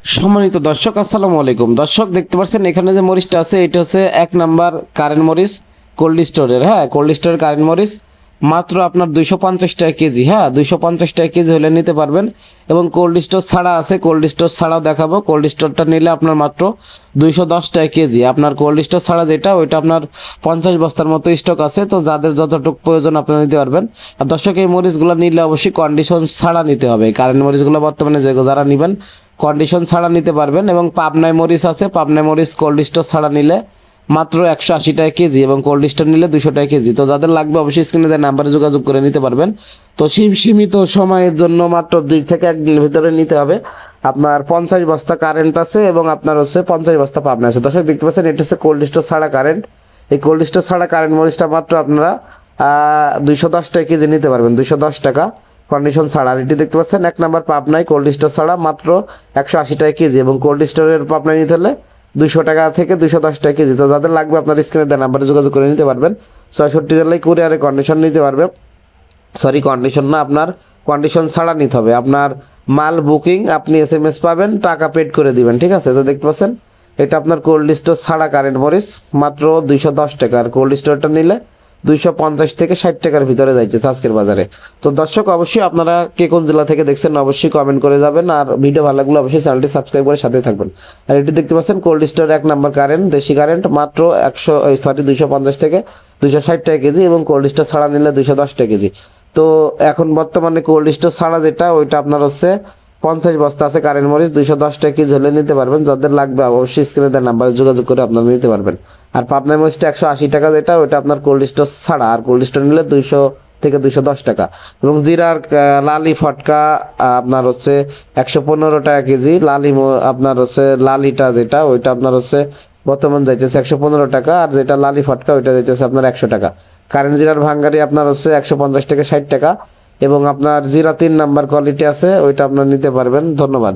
সম্মানিত দর্শক, আসসালামু আলাইকুম। দর্শক, দেখতে পাচ্ছেন এখানে যে মরিচটা আছে এটা হচ্ছে 1 নাম্বার কারেন্ট মরিচ, কোল্ড স্টোরের। হ্যাঁ, কোল্ড স্টোরের কারেন্ট মরিচ মাত্র আপনার 250 টাকা কেজি। হ্যাঁ, 250 টাকা কেজি হলে নিতে পারবেন। এবং কোল্ড স্টোর ছাড়া আছে, কোল্ড স্টোর ছাড়াও দেখাবো। কোল্ড স্টোরটা নিলে আপনার মাত্র 210 টাকা কেজি। আপনার কোল্ড স্টোর ছাড়া যেটা, ওইটা আপনার 50 বস্তার মতো স্টক আছে। তো যাদের যতটুকু প্রয়োজন আপনারা নিতে পারবেন। আর দর্শক, এই মরিচগুলো নিলে অবশ্যই কন্ডিশন ছাড়া নিতে হবে। কারেন্ট মরিচগুলো বর্তমানে যারা নেবেন কন্ডিশন ছাড়া নিতে পারবেন। এবং পাবনায় মরিচ আছে, পাবনায় মরিচ কোল্ড স্টোর ছাড়া নিলে মাত্র 180 টাকা কেজি এবং কোল্ড স্টোর নিলে 200 টাকা কেজি। তো যাদের লাগবে অবশ্যই স্ক্রিনে দেওয়া নাম্বারে যোগাযোগ করে নিতে পারবেন। তো সীমিত সময়ের জন্য মাত্র 2 থেকে 1 দিনের ভিতরে নিতে হবে। আপনার 50 বস্তা কারেন্ট আছে এবং আপনার হচ্ছে 50 বস্তা পাবনা আছে। দর্শক, দেখতে পাচ্ছেন এটা হচ্ছে কোল্ড স্টোর ছাড়া কারেন্ট। এই কোল্ড স্টোর ছাড়া কারেন্ট মরিচটা মাত্র আপনারা 210 টাকা কেজি নিতে পারবেন, 210 টাকা কন্ডিশন ছাড়া। আর এটি দেখতে পাচ্ছেন 1 নাম্বার পাবনায় কোল্ড স্টোর ছাড়া মাত্র 180 টাকা কেজি এবং কোল্ড স্টোরের পাবনায় নিতে হলে 200 টাকা থেকে 210 টাকা কেজি। তো যাদের লাগবে আপনার স্ক্রিনে দেওয়া নাম্বারে যোগাযোগ করে নিতে পারবেন। 66 জেলায় কুরিয়ারে কন্ডিশন নিতে পারবে। সরি, কন্ডিশন না, আপনার কন্ডিশন ছাড়া নিতে হবে। আপনার মাল বুকিং, আপনি SMS পাবেন, টাকা পেড করে দিবেন। ঠিক আছে? তো দেখতে পাচ্ছেন এটা আপনার কোল্ড স্টোর ছাড়া কারেন্ট মরিচ মাত্র 210 টাকা। আর কোল্ড স্টোরটা নিলে 250 থেকে 60 টাকার ভিতরে যাইছে আজকের বাজারে। তো দর্শক, অবশ্যই আপনারা কে কোন জেলা থেকে দেখছেন অবশ্যই কমেন্ট করে যাবেন। আর ভিডিও ভালো লাগলে অবশ্যই চ্যানেলটি সাবস্ক্রাইব করে সাথে থাকবেন। আর এটি দেখতে পাচ্ছেন কোল্ড স্টোর 1 নাম্বার কারেন্ট, দেশি কারেন্ট মাত্র 250 থেকে 260 টাকা কেজি এবং কোল্ড স্টোর ছাড়া নিলে 210 টাকা কেজি। তো এখন বর্তমানে কোল্ড স্টোর ছাড়া যেটা, ওইটা আপনার হচ্ছে 50 বস্তা আছে কারেন্ট মরিচ, 210 টাকা কেজি হলে নিতে পারবেন। যাদের লাগবে অবশ্যই স্ক্রিনে দেওয়া নাম্বারে যোগাযোগ করে আপনারা নিতে পারবেন। আর পাবনা মরিচটা 180 টাকা যেটা, ওইটা আপনার কোল্ড স্টোর ছাড়া। আর কোল্ড স্টোর নিলে 200 থেকে 210 টাকা। এবং জিরার লালি ফটকা আপনার হচ্ছে 115 টাকা কেজি। আপনার হচ্ছে লালিটা যেটা, ওইটা আপনার হচ্ছে বর্তমান যাইতেছে 115 টাকা। আর যেটা লালি ফটকা ওইটা যাইতেছে আপনার 100 টাকা। কারেন্ট জিরার ভাঙ্গারি আপনার হচ্ছে 150 থেকে 60 টাকা। এবং আপনার জিরা 3 নাম্বার কোয়ালিটি আছে, ওইটা আপনার নিতে পারবেন। ধন্যবাদ।